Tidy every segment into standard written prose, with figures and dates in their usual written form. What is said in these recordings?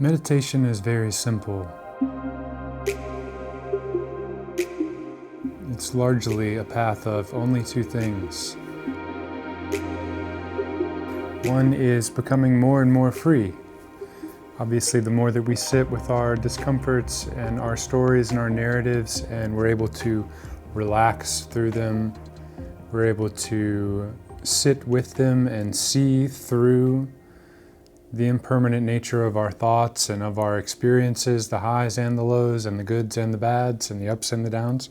Meditation is very simple. It's largely a path of only two things. One is becoming more and more free. Obviously, the more that we sit with our discomforts and our stories and our narratives, and we're able to relax through them, we're able to sit with them and see through the impermanent nature of our thoughts and of our experiences, the highs and the lows, and the goods and the bads, and the ups and the downs,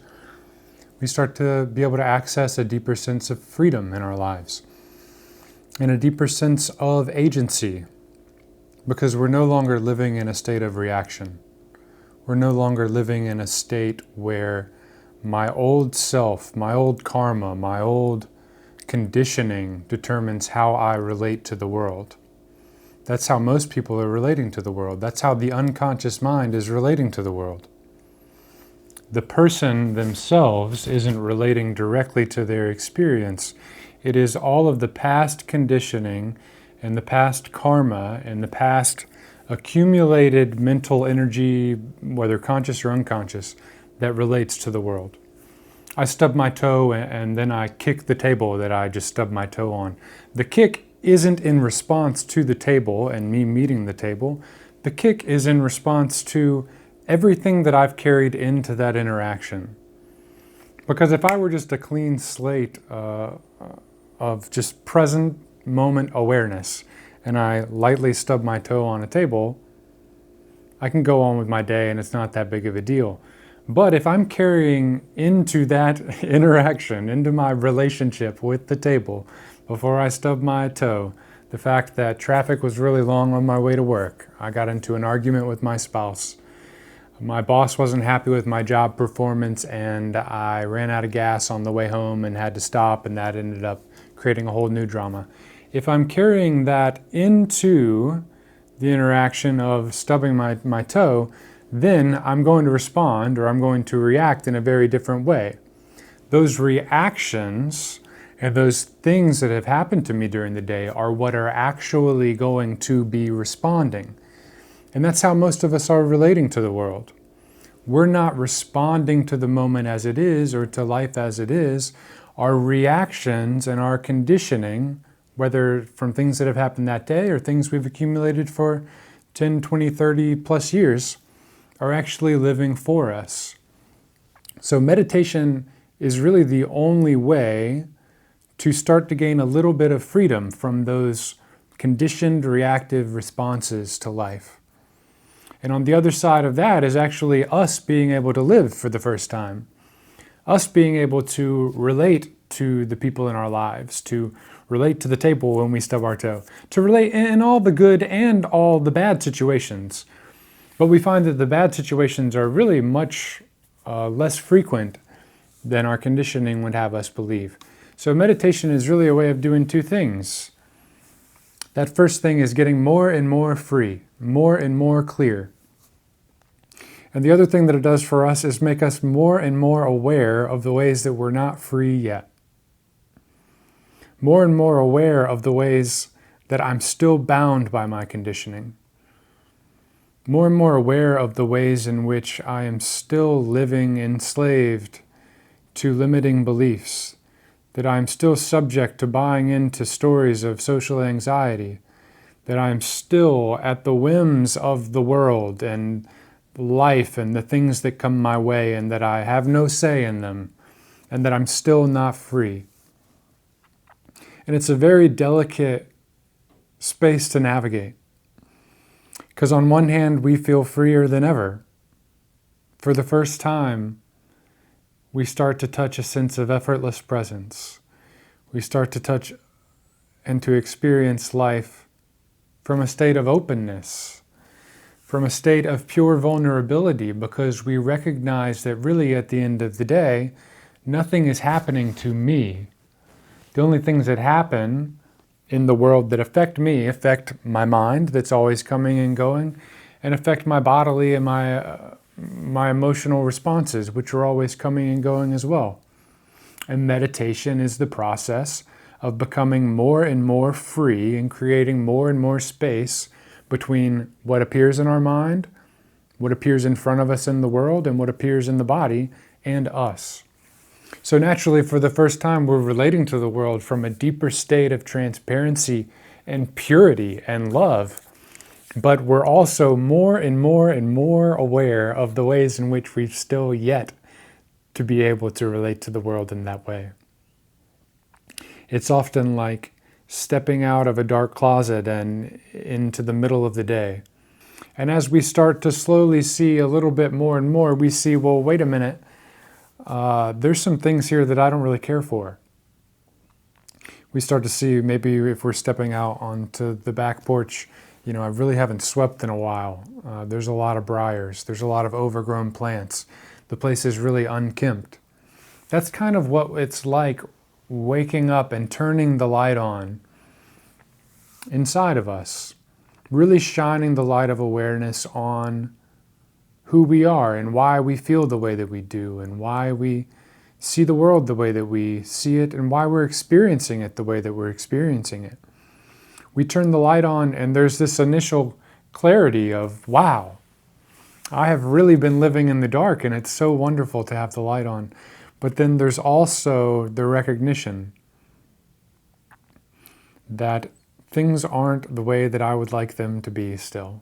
we start to be able to access a deeper sense of freedom in our lives and a deeper sense of agency, because we're no longer living in a state of reaction. We're no longer living in a state where my old self, my old karma, my old conditioning determines how I relate to the world. That's how most people are relating to the world. That's how the unconscious mind is relating to the world. The person themselves isn't relating directly to their experience. It is all of the past conditioning and the past karma and the past accumulated mental energy, whether conscious or unconscious, that relates to the world. I stub my toe and then I kick the table that I just stubbed my toe on. The kick isn't in response to the table and me meeting the table. The kick is in response to everything that I've carried into that interaction. Because if I were just a clean slate of just present moment awareness and I lightly stub my toe on a table, I can go on with my day and it's not that big of a deal. But if I'm carrying into that interaction, into my relationship with the table, before I stubbed my toe, the fact that traffic was really long on my way to work, I got into an argument with my spouse, my boss wasn't happy with my job performance, and I ran out of gas on the way home and had to stop, and that ended up creating a whole new drama. If I'm carrying that into the interaction of stubbing my toe, then I'm going to respond, or I'm going to react in a very different way. Those reactions and those things that have happened to me during the day are what are actually going to be responding. And that's how most of us are relating to the world. We're not responding to the moment as it is or to life as it is. Our reactions and our conditioning, whether from things that have happened that day or things we've accumulated for 10, 20, 30 plus years, are actually living for us. So meditation is really the only way to start to gain a little bit of freedom from those conditioned reactive responses to life. And on the other side of that is actually us being able to live for the first time. Us being able to relate to the people in our lives, to relate to the table when we stub our toe, to relate in all the good and all the bad situations. But we find that the bad situations are really much less frequent than our conditioning would have us believe. So meditation is really a way of doing two things. That first thing is getting more and more free, more and more clear. And the other thing that it does for us is make us more and more aware of the ways that we're not free yet. More and more aware of the ways that I'm still bound by my conditioning. More and more aware of the ways in which I am still living enslaved to limiting beliefs, that I'm still subject to buying into stories of social anxiety, that I'm still at the whims of the world and life and the things that come my way, and that I have no say in them, and that I'm still not free. And it's a very delicate space to navigate. Because on one hand, we feel freer than ever. For the first time, we start to touch a sense of effortless presence. We start to touch and to experience life from a state of openness, from a state of pure vulnerability, because we recognize that really at the end of the day, nothing is happening to me. The only things that happen in the world that affect me affect my mind that's always coming and going, and affect my bodily and my emotional responses, which are always coming and going as well. And meditation is the process of becoming more and more free and creating more and more space between what appears in our mind, what appears in front of us in the world, and what appears in the body and us. So naturally, for the first time, we're relating to the world from a deeper state of transparency and purity and love. But we're also more and more and more aware of the ways in which we've still yet to be able to relate to the world in that way. It's often like stepping out of a dark closet and into the middle of the day. And as we start to slowly see a little bit more and more, we see, well, wait a minute, there's some things here that I don't really care for. We start to see, maybe if we're stepping out onto the back porch, I really haven't swept in a while. There's a lot of briars. There's a lot of overgrown plants. The place is really unkempt. That's kind of what it's like waking up and turning the light on inside of us, really shining the light of awareness on who we are and why we feel the way that we do and why we see the world the way that we see it and why we're experiencing it the way that we're experiencing it. We turn the light on and there's this initial clarity of, wow, I have really been living in the dark and it's so wonderful to have the light on. But then there's also the recognition that things aren't the way that I would like them to be still.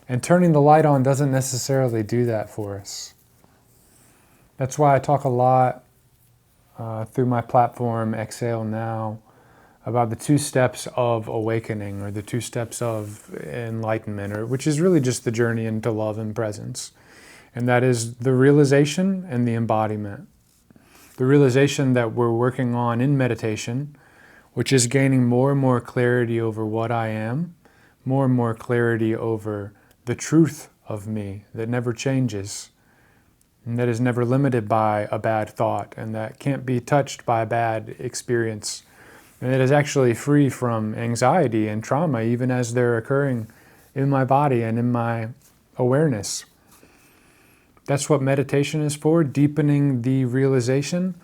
And turning the light on doesn't necessarily do that for us. That's why I talk a lot through my platform, Exhale Now, about the 2 steps of awakening, or the 2 steps of enlightenment, which is really just the journey into love and presence. And that is the realization and the embodiment. The realization that we're working on in meditation, which is gaining more and more clarity over what I am, more and more clarity over the truth of me that never changes, and that is never limited by a bad thought, and that can't be touched by a bad experience, and that is actually free from anxiety and trauma, even as they're occurring in my body and in my awareness. That's what meditation is for, deepening the realization.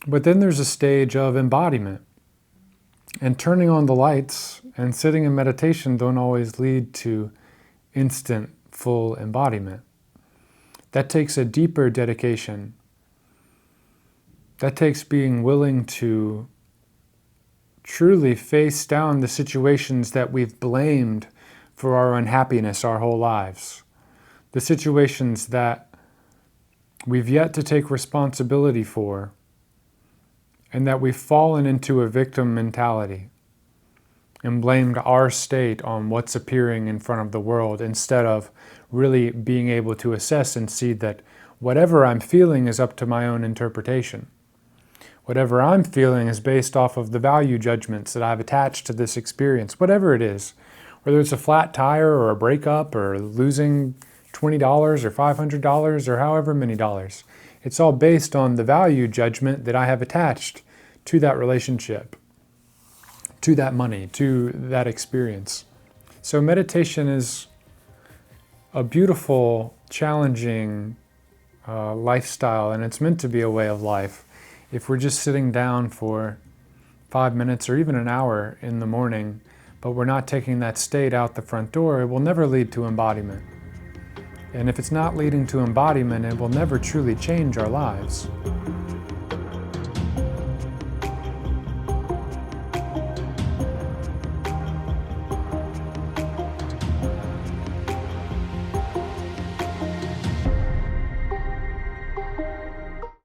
But then there's a stage of embodiment. And turning on the lights and sitting in meditation don't always lead to instant, full embodiment. That takes a deeper dedication. That takes being willing to truly face down the situations that we've blamed for our unhappiness our whole lives. The situations that we've yet to take responsibility for, and that we've fallen into a victim mentality and blamed our state on what's appearing in front of the world, instead of really being able to assess and see that whatever I'm feeling is up to my own interpretation. Whatever I'm feeling is based off of the value judgments that I've attached to this experience, whatever it is, whether it's a flat tire or a breakup or losing $20 or $500 or however many dollars. It's all based on the value judgment that I have attached to that relationship, to that money, to that experience. So meditation is a beautiful, challenging lifestyle, and it's meant to be a way of life. If we're just sitting down for 5 minutes or even an hour in the morning, but we're not taking that state out the front door, it will never lead to embodiment. And if it's not leading to embodiment, it will never truly change our lives.